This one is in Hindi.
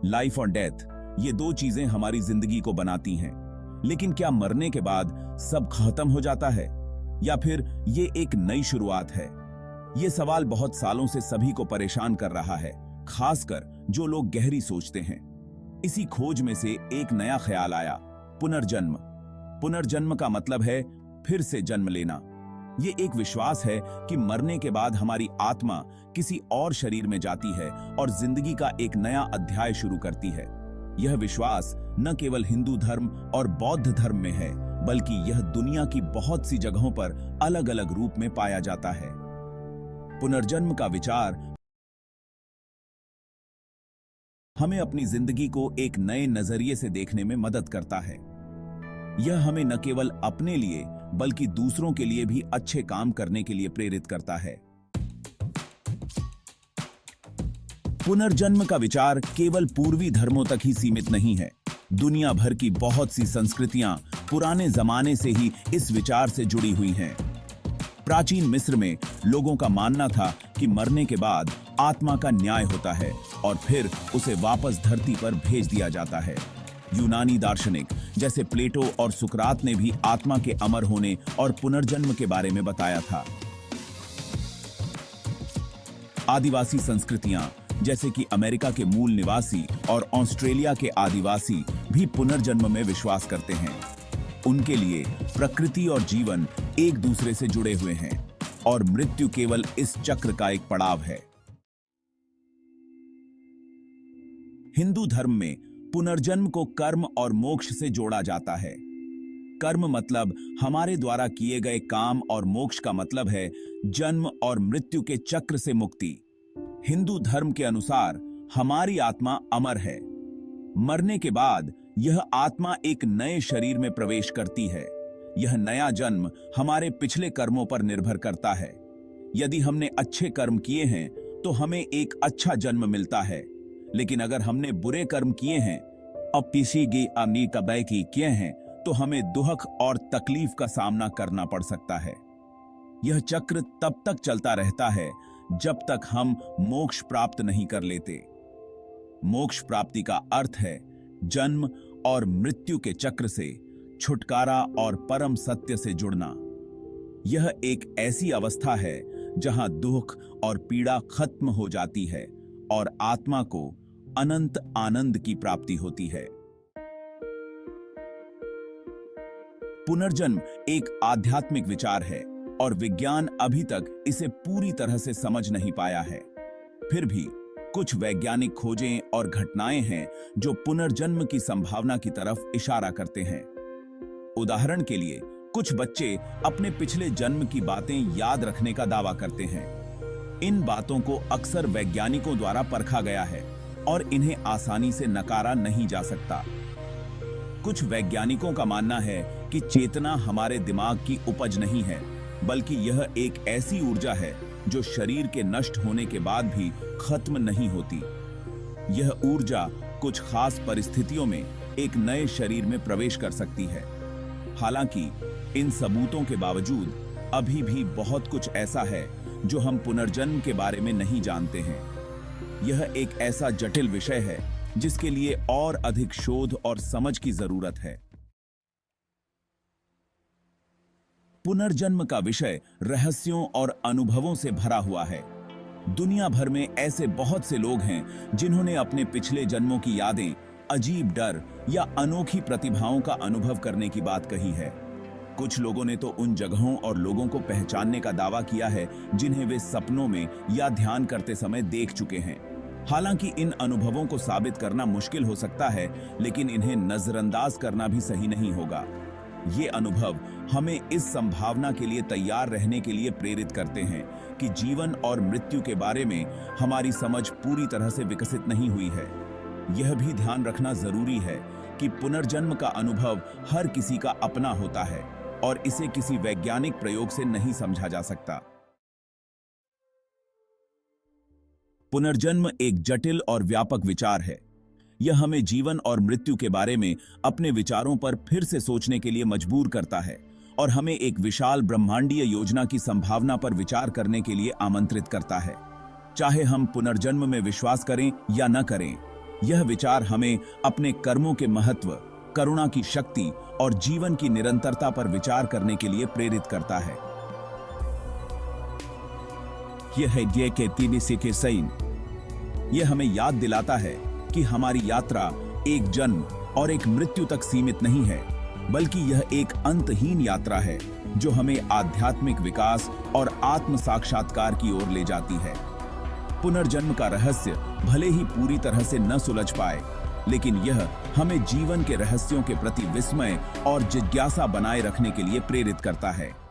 लाइफ और डेथ, ये दो चीजें हमारी जिंदगी को बनाती हैं। लेकिन क्या मरने के बाद सब खत्म हो जाता है या फिर ये एक नई शुरुआत है? ये सवाल बहुत सालों से सभी को परेशान कर रहा है, खासकर जो लोग गहरी सोचते हैं। इसी खोज में से एक नया ख्याल आया, पुनर्जन्म। पुनर्जन्म का मतलब है फिर से जन्म लेना। ये एक विश्वास है कि मरने के बाद हमारी आत्मा किसी और शरीर में जाती है और जिंदगी का एक नया अध्याय शुरू करती है। यह विश्वास न केवल हिंदू धर्म और बौद्ध धर्म में है, बल्कि यह दुनिया की बहुत सी जगहों पर अलग अलग रूप में पाया जाता है। पुनर्जन्म का विचार हमें अपनी जिंदगी को एक नए नजरिए से देखने में मदद करता है। यह हमें न केवल अपने लिए बल्कि दूसरों के लिए भी अच्छे काम करने के लिए प्रेरित करता है। पुनर्जन्म का विचार केवल पूर्वी धर्मों तक ही सीमित नहीं है। दुनिया भर की बहुत सी संस्कृतियां पुराने जमाने से ही इस विचार से जुड़ी हुई हैं। प्राचीन मिस्र में लोगों का मानना था कि मरने के बाद आत्मा का न्याय होता है और फिर उसे वापस धरती पर भेज दिया जाता है। यूनानी दार्शनिक जैसे प्लेटो और सुकरात ने भी आत्मा के अमर होने और पुनर्जन्म के बारे में बताया था। आदिवासी संस्कृतियां जैसे कि अमेरिका के मूल निवासी और ऑस्ट्रेलिया के आदिवासी भी पुनर्जन्म में विश्वास करते हैं। उनके लिए प्रकृति और जीवन एक दूसरे से जुड़े हुए हैं और मृत्यु केवल इस चक्र का एक पड़ाव है। हिंदू धर्म में पुनर्जन्म को कर्म और मोक्ष से जोड़ा जाता है। कर्म मतलब हमारे द्वारा किए गए काम और मोक्ष का मतलब है जन्म और मृत्यु के चक्र से मुक्ति। हिंदू धर्म के अनुसार हमारी आत्मा अमर है। मरने के बाद यह आत्मा एक नए शरीर में प्रवेश करती है। यह नया जन्म हमारे पिछले कर्मों पर निर्भर करता है। यदि हमने अच्छे कर्म किए हैं तो हमें एक अच्छा जन्म मिलता है, लेकिन अगर हमने बुरे कर्म किए हैं और पिसीगी अमी कबै की किए हैं तो हमें दुख और तकलीफ का सामना करना पड़ सकता है। यह चक्र तब तक चलता रहता है जब तक हम मोक्ष प्राप्त नहीं कर लेते। मोक्ष प्राप्ति का अर्थ है जन्म और मृत्यु के चक्र से छुटकारा और परम सत्य से जुड़ना। यह एक ऐसी अवस्था है जहां दुख और पीड़ा खत्म हो जाती है और आत्मा को अनंत आनंद की प्राप्ति होती है। पुनर्जन्म एक आध्यात्मिक विचार है और विज्ञान अभी तक इसे पूरी तरह से समझ नहीं पाया है। फिर भी कुछ वैज्ञानिक खोजें और घटनाएं हैं जो पुनर्जन्म की संभावना की तरफ इशारा करते हैं। उदाहरण के लिए, कुछ बच्चे अपने पिछले जन्म की बातें याद रखने का दावा करते हैं। इन बातों को अक्सर वैज्ञानिकों द्वारा परखा गया है और इन्हें आसानी से नकारा नहीं जा सकता। कुछ वैज्ञानिकों का मानना है कि चेतना हमारे दिमाग की उपज नहीं है, बल्कि यह एक ऐसी ऊर्जा है जो शरीर के नष्ट होने के बाद भी खत्म नहीं होती। यह ऊर्जा कुछ खास परिस्थितियों में एक नए शरीर में प्रवेश कर सकती है। हालांकि इन सबूतों के बावजूद अभी भी बहुत कुछ ऐसा है जो हम पुनर्जन्म के बारे में नहीं जानते हैं। यह एक ऐसा जटिल विषय है जिसके लिए और अधिक शोध और समझ की जरूरत है। पुनर्जन्म का विषय रहस्यों और अनुभवों से भरा हुआ है। दुनिया भर में ऐसे बहुत से लोग हैं जिन्होंने अपने पिछले जन्मों की यादें, अजीब डर या अनोखी प्रतिभाओं का अनुभव करने की बात कही है। कुछ लोगों ने तो उन जगहों और लोगों को पहचानने का दावा किया है जिन्हें वे सपनों में या ध्यान करते समय देख चुके हैं। हालांकि इन अनुभवों को साबित करना मुश्किल हो सकता है, लेकिन इन्हें नजरअंदाज करना भी सही नहीं होगा। ये अनुभव हमें इस संभावना के लिए तैयार रहने के लिए प्रेरित करते हैं कि जीवन और मृत्यु के बारे में हमारी समझ पूरी तरह से विकसित नहीं हुई है। यह भी ध्यान रखना जरूरी है कि पुनर्जन्म का अनुभव हर किसी का अपना होता है और इसे किसी वैज्ञानिक प्रयोग से नहीं समझा जा सकता। पुनर्जन्म एक जटिल और व्यापक विचार है। यह हमें जीवन और मृत्यु के बारे में अपने विचारों पर फिर से सोचने के लिए मजबूर करता है और हमें एक विशाल ब्रह्मांडीय योजना की संभावना पर विचार करने के लिए आमंत्रित करता है। चाहे हम पुनर्जन्म में विश्वास करें या न करें, यह विचार हमें अपने कर्मों के महत्व, करुणा की शक्ति और जीवन की निरंतरता पर विचार करने के लिए प्रेरित करता है। यह है ये के तीनिसे के सईन। यह हमें याद दिलाता है कि हमारी यात्रा एक जन्म और एक मृत्यु तक सीमित नहीं है, बल्कि यह एक अंतहीन यात्रा है जो हमें आध्यात्मिक विकास और आत्म साक्षात्कार की ओर ले जाती है। पुनर्जन्म का रहस्य भले ही पूरी तरह से न सुलझ पाए, लेकिन यह हमें जीवन के रहस्यों के प्रति विस्मय और जिज्ञासा बनाए रखने के लिए प्रेरित करता है।